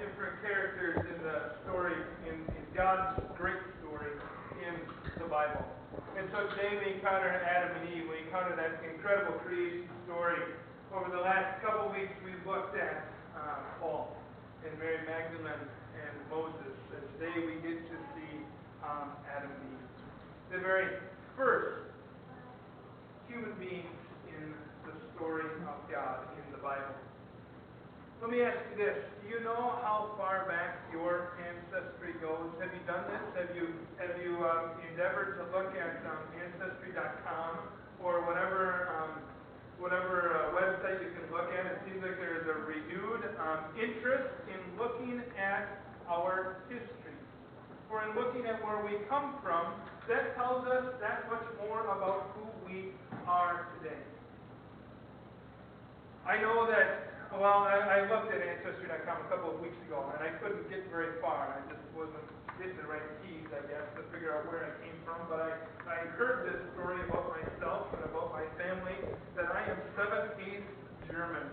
different characters in the story, in God's great story in the Bible. And so today we encounter Adam and Eve. We encounter that incredible creation story. Over the last couple weeks, we've looked at Paul and Mary Magdalene and Moses. And today we get to see Adam and Eve, the very first human beings in the story of God in the Bible. Let me ask you this. Do you know how far back your ancestry goes? Have you done this? Have you endeavored to look at Ancestry.com or whatever website you can look at? It seems like there is a renewed interest in looking at our history, or in looking at where we come from. That tells us that much more about who we are today. I know that. Well, I looked at Ancestry.com a couple of weeks ago, and I couldn't get very far. I just wasn't getting the right keys, I guess, to figure out where I came from. But I heard this story about myself and about my family, that I am 7/8 German.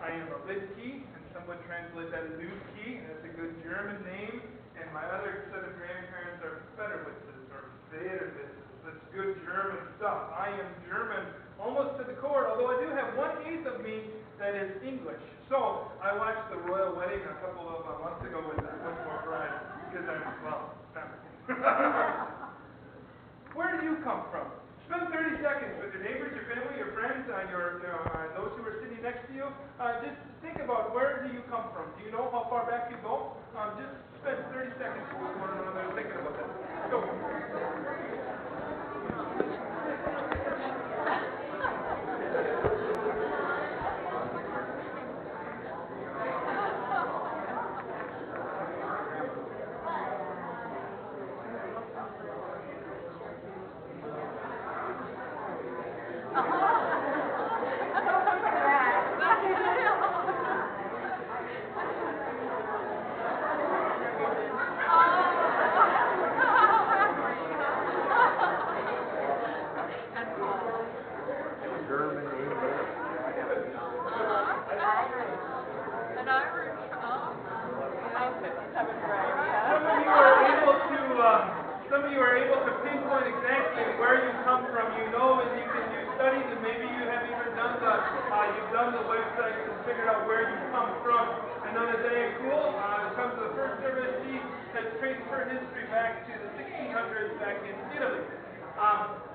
I am a Lidke, and some would translate that as Newski, and it's a good German name. And my other set of grandparents are Federwitzes, or Federwitzes. That's good German stuff. I am German almost to the core, although I do have 1/8 of me that is English. So I watched the royal wedding a couple of months ago with more bride, because I'm, well, where do you come from? Spend 30 seconds with your neighbors, your family, your friends, those who are sitting next to you. Just think about, where do you come from? Do you know how far back you go? Just spend 30 seconds with one another thinking about that. Go. Some of you are able to pinpoint exactly where you come from. You know, and you studied, and maybe you have even done the website and figured out where you come from. I know that Diane Cool, comes to the first service. She has traced her history back to the 1600s back in Italy.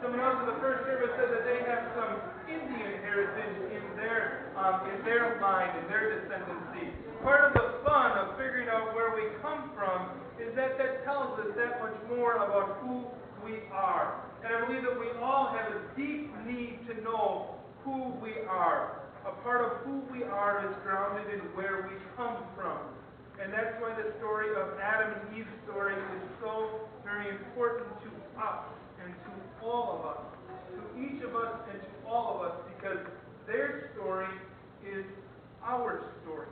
Someone else in the first service said that they have some Indian heritage in their line, in their descendancy. Part of the fun of figuring out where we come from is that tells us that much more about who we are. And I believe that we all have a deep need to know who we are. A part of who we are is grounded in where we come from. And that's why the story of Adam and Eve's story is so very important to us and to all of us, to each of us and to all of us, because their story is our story.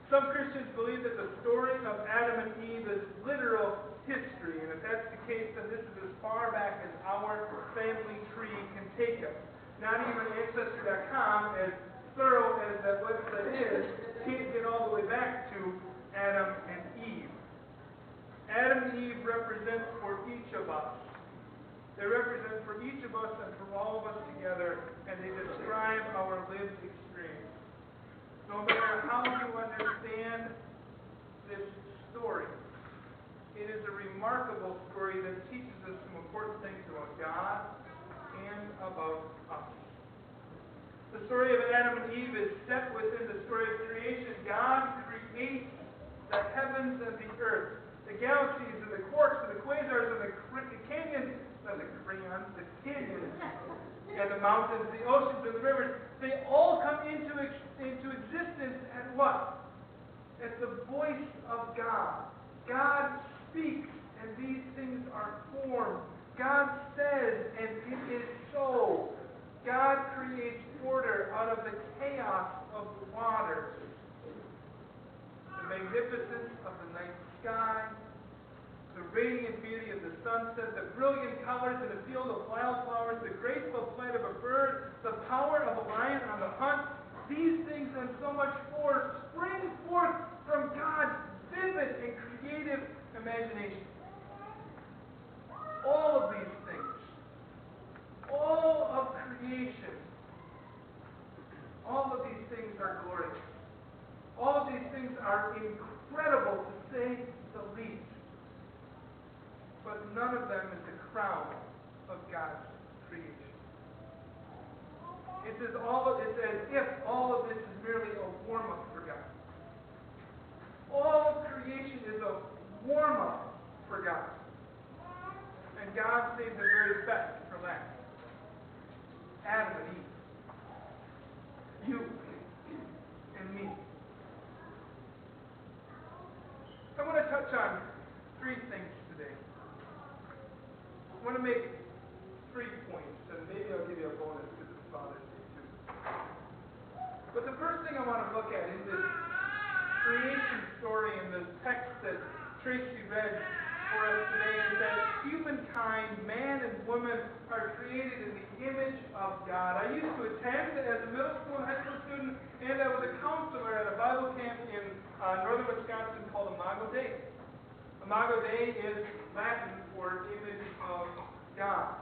Some Christians believe that the story of Adam and Eve is literal history, and if that's the case, then this is as far back as our family tree can take us. Not even Ancestry.com, as thorough as that website is, can't get all the way back to Adam and Eve. Adam and Eve represent for each of us. They represent for each of us and for all of us together, and they describe our lived experience. No matter how you understand this story, it is a remarkable story that teaches us some important things about God and about us. The story of Adam and Eve is set within the story of creation. God creates the heavens and the earth, the galaxies and the quarks and the quasars and the canyons, not the crayons, the canyons, and the mountains, the oceans and the rivers. They all come into existence at what? At the voice of God. God speaks, and these things are formed. God says, and it is so. God creates order out of the chaos of the waters. The magnificence of the night sky, the radiant beauty of the sunset, the brilliant colors in a field of wildflowers, the graceful flight of a bird, the power of a lion on the hunt, these things and so much more spring forth from God's vivid and creative imagination. All of these things, all of creation, all of these things are glorious. All of these things are incredible, to say the least. But none of them is the crown of God's creation. It's as if all of this is merely a warm-up for God. All of creation is a warm-up for God. And God saved the very best for last. Adam and Eve. You and me. I want to touch on three things today. I want to make 3 points, and maybe I'll give you a bonus because it's Father's Day too. But the first thing I want to look at is this creation story in the text that Tracy read for us today, is that humankind, man and woman, are created in the image of God. I used to attend as a middle school and high school student, and I was a counselor at a Bible camp in northern Wisconsin called Imago Dei. Imago Dei is Latin for image of God.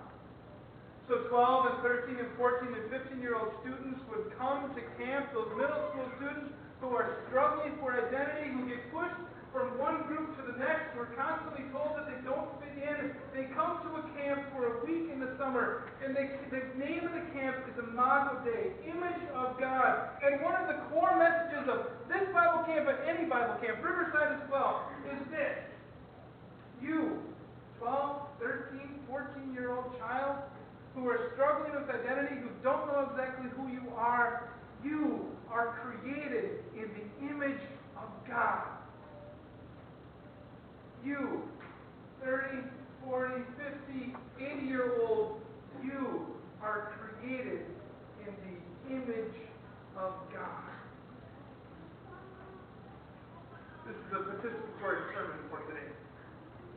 So 12 and 13 and 14 and 15-year-old students would come to camp, those middle school students who are struggling for identity, who get pushed from one group to the next, who are constantly told that they don't fit in. They come to a camp for a week in the summer, and the name of the camp is Imago Dei, image of God. And one of the core messages of this Bible camp and any Bible camp, Riverside as well, is this. You, 12, 13, 14-year-old child, who are struggling with identity, who don't know exactly who you are created in the image of God. You, 30, 40, 50, 80-year-old, you are created in the image of God. This is a participatory sermon for today.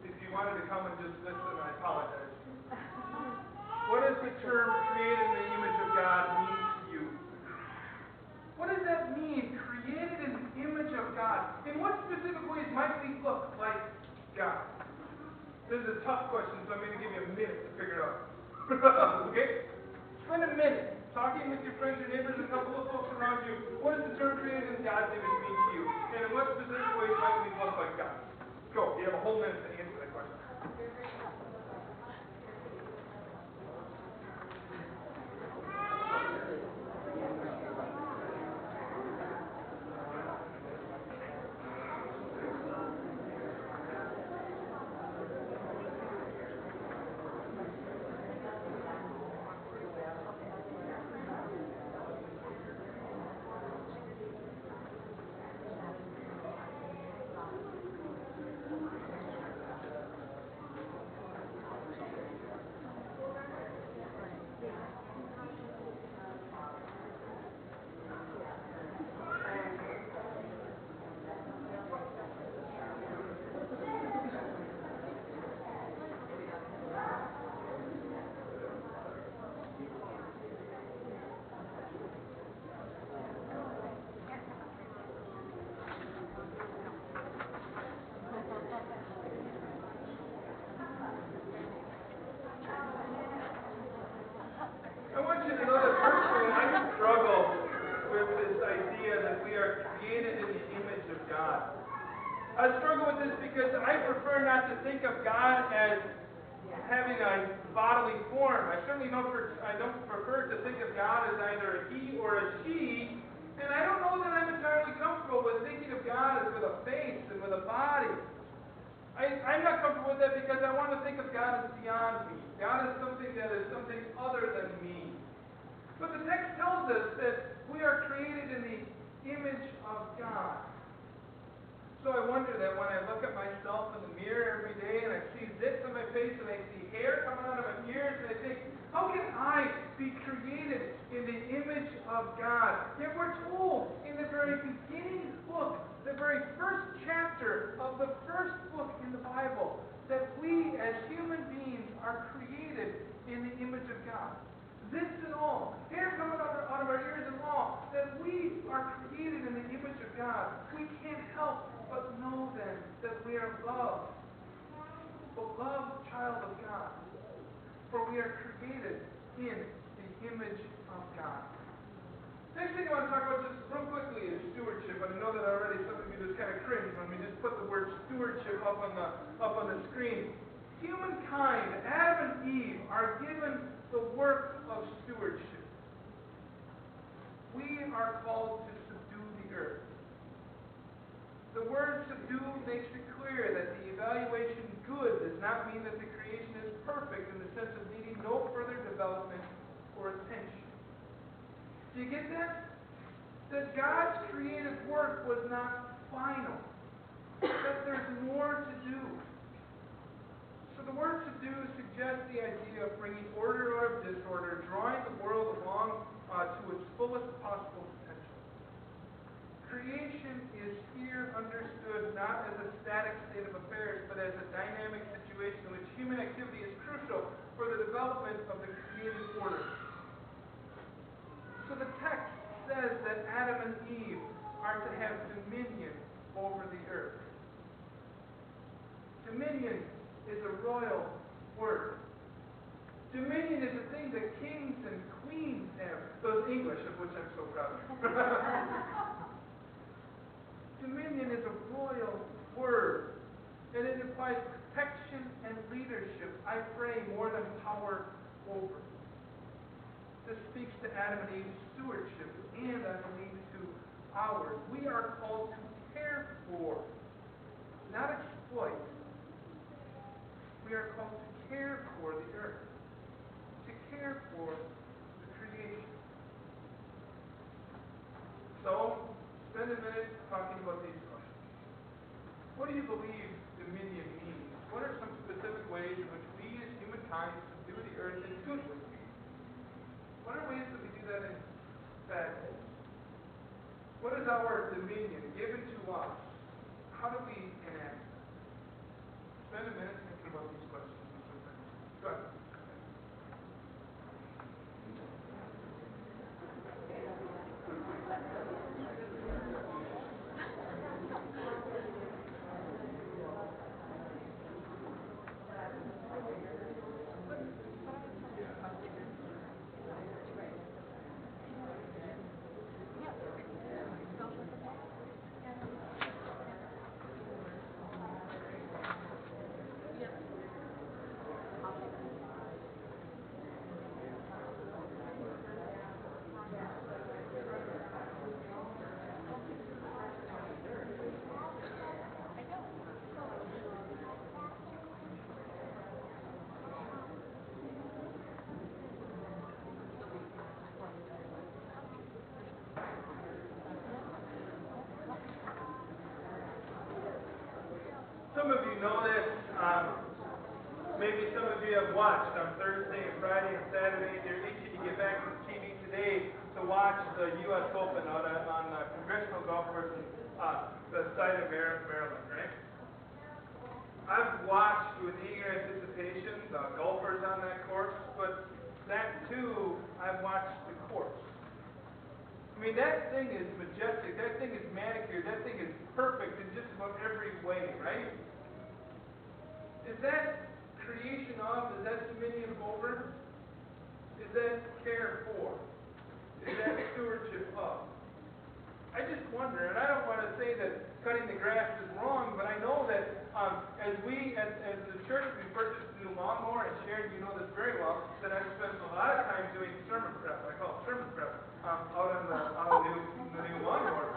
If you wanted to come and just listen, I apologize. What does the term created in the image of God mean to you? What does that mean, created in the image of God? In what specific ways might we look like God? This is a tough question, so I'm going to give you a minute to figure it out. Okay? Spend a minute talking with your friends, your neighbors, a couple of folks around you. What does the term created in God's image mean to you? And in what specific ways might we look like God? Go. You have a whole minute to answer that question. I want you to know that personally I struggle with this idea that we are created in the image of God. I struggle with this because I prefer not to think of God as having a bodily form. I certainly don't prefer to think of God as either a he or a she, and I don't know that I'm entirely comfortable with thinking of God as with a face and with a body. I'm not comfortable with that because I want to think of God as beyond me. God is something that is something other than me. But the text tells us that we are created in the image of God. So I wonder that when I look at myself in the mirror every day and I see zits on my face and I see hair coming out of my ears and I think, how can I be created in the image of God? Yet we're told in the very beginning book, the very first chapter of the first book in the Bible, that we as human beings are created in the image of God. Zits and all, hair coming out of our ears and all, that we are created in the image of God. We can't help but know then that we are loved, beloved child of God. For we are created in the image of God. Next thing I want to talk about just real quickly is stewardship. And I know that already some of you just kind of cringe when we just put the word stewardship up on the screen. Humankind, Adam and Eve, are given the work of stewardship. We are called to subdue the earth. The word subdue makes it clear that the evaluation good does not mean that the creation is perfect in the sense of needing no further development or attention. Do you get that? That God's creative work was not final. That there's more to do. So the word subdue suggests the idea of bringing order out of disorder, drawing the world along to its fullest possible potential. Creation is here understood not as a static state of affairs, but as a dynamic situation in which human activity is crucial for the development of the created order. So the text says that Adam and Eve are to have dominion over the earth. Dominion is a royal word. Dominion is a thing that kings and queens have. Those English, of which I'm so proud. Dominion is a royal word, and it implies protection and leadership, I pray, more than power over. This speaks to Adam and Eve's stewardship, and I believe to ours. We are called to care for, not exploit. We are called to care for the earth, to care for the creation. So, spend a minute talking about these questions. What do you believe dominion means? What are some specific ways in which we as humankind subdue the earth in good ways? What are ways that we do that in bad ways? What is our dominion given to us? How do we enact it? Spend a minute thinking about these questions. Go ahead. Some of you know this. Maybe some of you have watched on Thursday and Friday and Saturday. They're itching to get back to the TV today to watch the U.S. Open out on Congressional Golf Course in the site of Maryland, right? I've watched with eager anticipation the golfers on that course, but that too, I've watched the course. I mean, that thing is majestic, that thing is manicured, that thing is perfect in just about every way, right? Is that creation of, is that dominion over? Is that care for? Is that stewardship of? I just wonder, and I don't want to say that cutting the grass is wrong, but I know that as the church, we purchased a new lawnmower, and Sharon, you know this very well, that I've spent a lot of time doing sermon prep. I call it sermon prep out on the new lawnmower.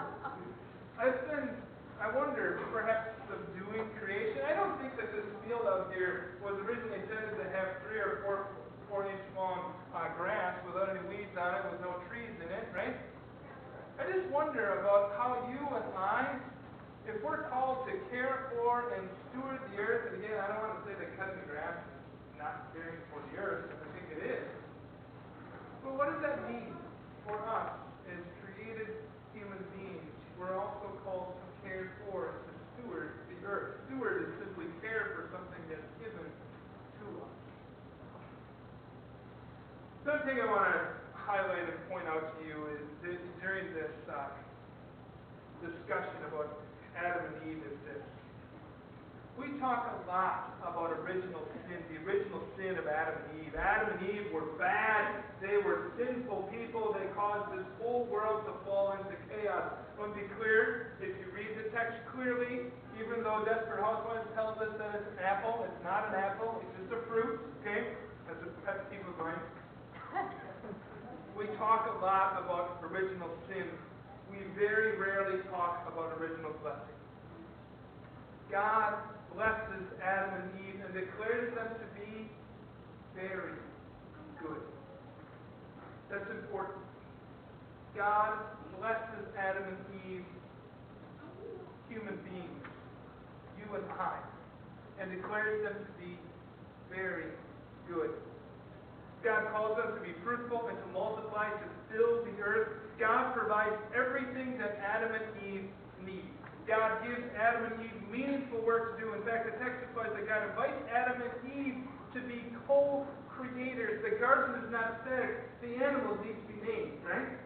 I wonder, perhaps subduing creation. I don't think that this field out here was originally intended to have 3 or 4-inch long grass without any weeds on it, with no trees in it, right? I just wonder about how you and I, if we're called to care for and steward the earth, and again, I don't want to say that cutting the grass is not caring for the earth, I think it is. But what does that mean for us as created human beings? We're also called to care for and to steward the earth. Steward is simply care for something that's given to us. Something I want to highlight and point out to you is that during this discussion about Adam and Eve is this. We talk a lot about original sin, the original sin of Adam and Eve. Adam and Eve were bad. They were sinful people. They caused this whole world to fall into chaos. I want to be clear, if you read the text clearly, even though Desperate Housewives tells us that it's an apple, it's not an apple, it's just a fruit, okay? That's a pet peeve of mine. We talk a lot about original sin. We very rarely talk about original blessing. God blesses Adam and Eve and declares them to be very good. That's important. God blesses Adam and Eve, human beings, you and I, and declares them to be very good. God calls us to be fruitful and to multiply, to fill the earth. God provides everything that Adam and Eve need. God gives Adam and Eve meaningful work to do. In fact, the text implies that God invites Adam and Eve to be co-creators. The garden is not static. The animals need to be named, right?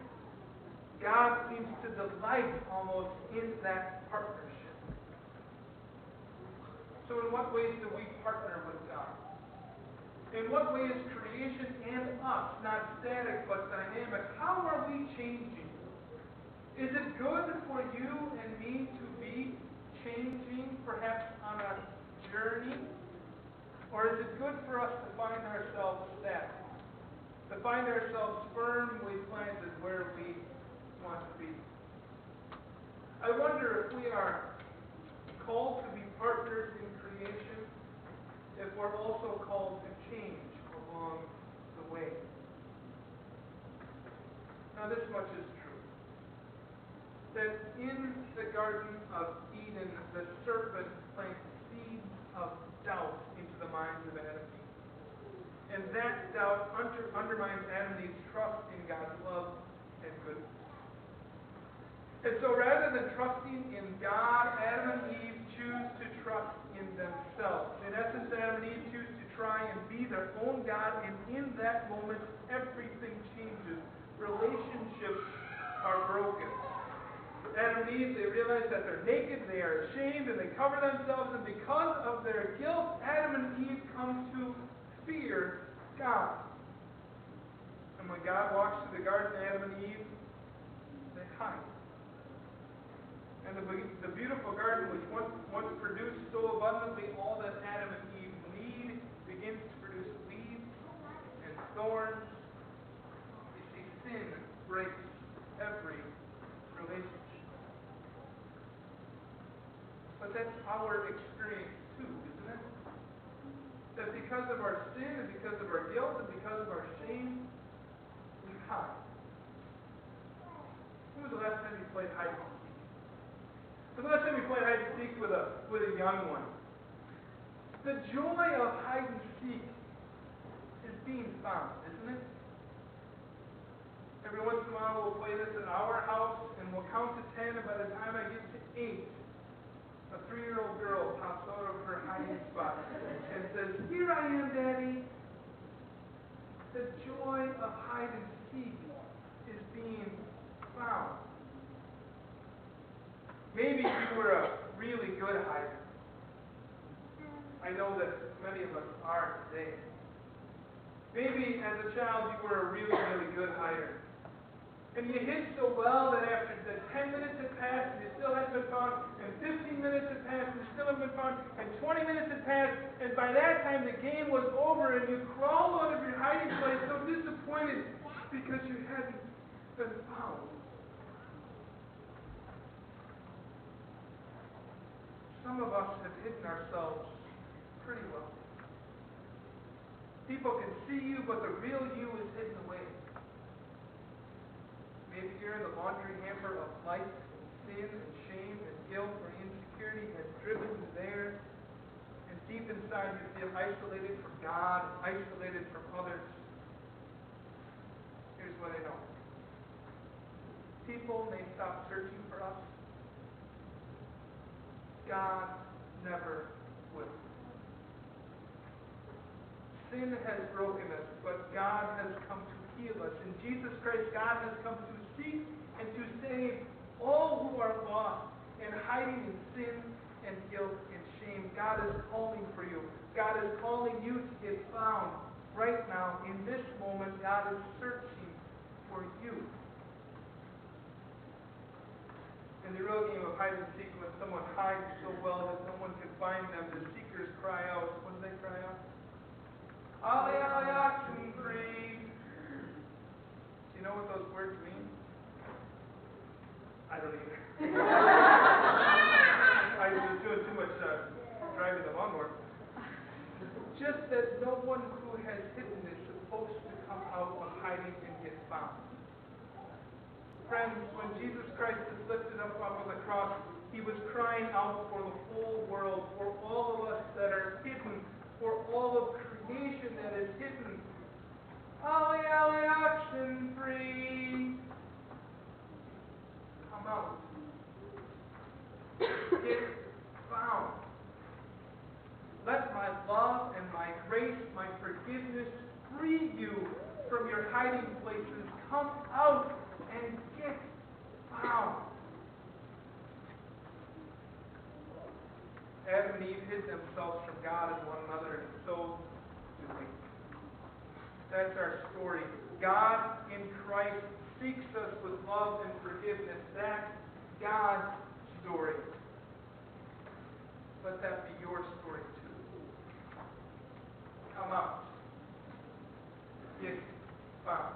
God seems to delight almost in that partnership. So in what ways do we partner with God? In what way is creation and us not static but dynamic? How are we changing? Is it good for you and me to be changing, perhaps on a journey? Or is it good for us to find ourselves static? To find ourselves firmly planted where we want to be? I wonder if we are called to be partners in creation, if we're also called to change along the way. Now this much is true. That in the Garden of Eden, the serpent planted seeds of doubt into the minds of Adam and Eve. And that doubt undermines Adam and Eve's trust in God's love and goodness. And so rather than trusting in God, Adam and Eve choose to trust in themselves. In essence, Adam and Eve choose to try and be their own God, and in that moment, everything changes. Relationships are broken. Adam and Eve, they realize that they're naked, they are ashamed, and they cover themselves, and because of their guilt, Adam and Eve come to fear God. And when God walks through the garden, Adam and Eve, they hide. And the beautiful garden, which once produced so abundantly all that Adam and Eve need, begins to produce weeds and thorns. You see, sin breaks every relationship. But that's our experience too, isn't it? That because of our sin and because of our guilt and because of our shame, we hide. When was the last time you played hide and seek? When was the last time you played hide and seek with a young one? The joy of hide and seek is being found, isn't it? Every once in a while we'll play this at our house and we'll count to 10, and by the time I get to 8, a 3-year-old girl pops out of her hiding spot and says, "Here I am, Daddy." The joy of hide and seek is being found. Maybe you were a really good hider. I know that many of us are today. Maybe as a child you were a really, really good hider. And you hid so well that after the 10 minutes had passed and you still hadn't been found, and 15 minutes had passed and you still haven't been found, and 20 minutes had passed, and by that time the game was over and you crawled out of your hiding place so disappointed because you hadn't been found. Some of us have hidden ourselves pretty well. People can see you, but the real you is hidden away. Maybe you're in the laundry hamper of life, and sin and shame and guilt or insecurity has driven you there. And deep inside you feel isolated from God, isolated from others. Here's what I know. People may stop searching for us. God never will. Sin has broken us, but God has come to heal us. In Jesus Christ, God has come to seek and to save all who are lost. and hiding in sin and guilt and shame. God is calling for you. God is calling you to get found right now. In this moment, God is searching for you. In the real game of hide and seek, when someone hides so well that no one can find them, the seekers cry out. What do they cry out? Ollie, ollie, oxen free. Do you know what those words mean? I don't either. I was doing too much driving the lawnmower. Just that no one who has hidden is supposed to come out of hiding and get found. Friends, when Jesus Christ is lifted up off of the cross, he was crying out for the whole world, for all of us that are hidden, for all of creation that is hidden. Ollie, ollie, oxen free. Come out. Get found. Let my love and my grace, my forgiveness free you from your hiding places. Come out and get found. Adam and Eve hid themselves from God and one another, and so do we. That's our story. God in Christ seeks us with love and forgiveness. That's God's story. Let that be your story too. Come out. Get found.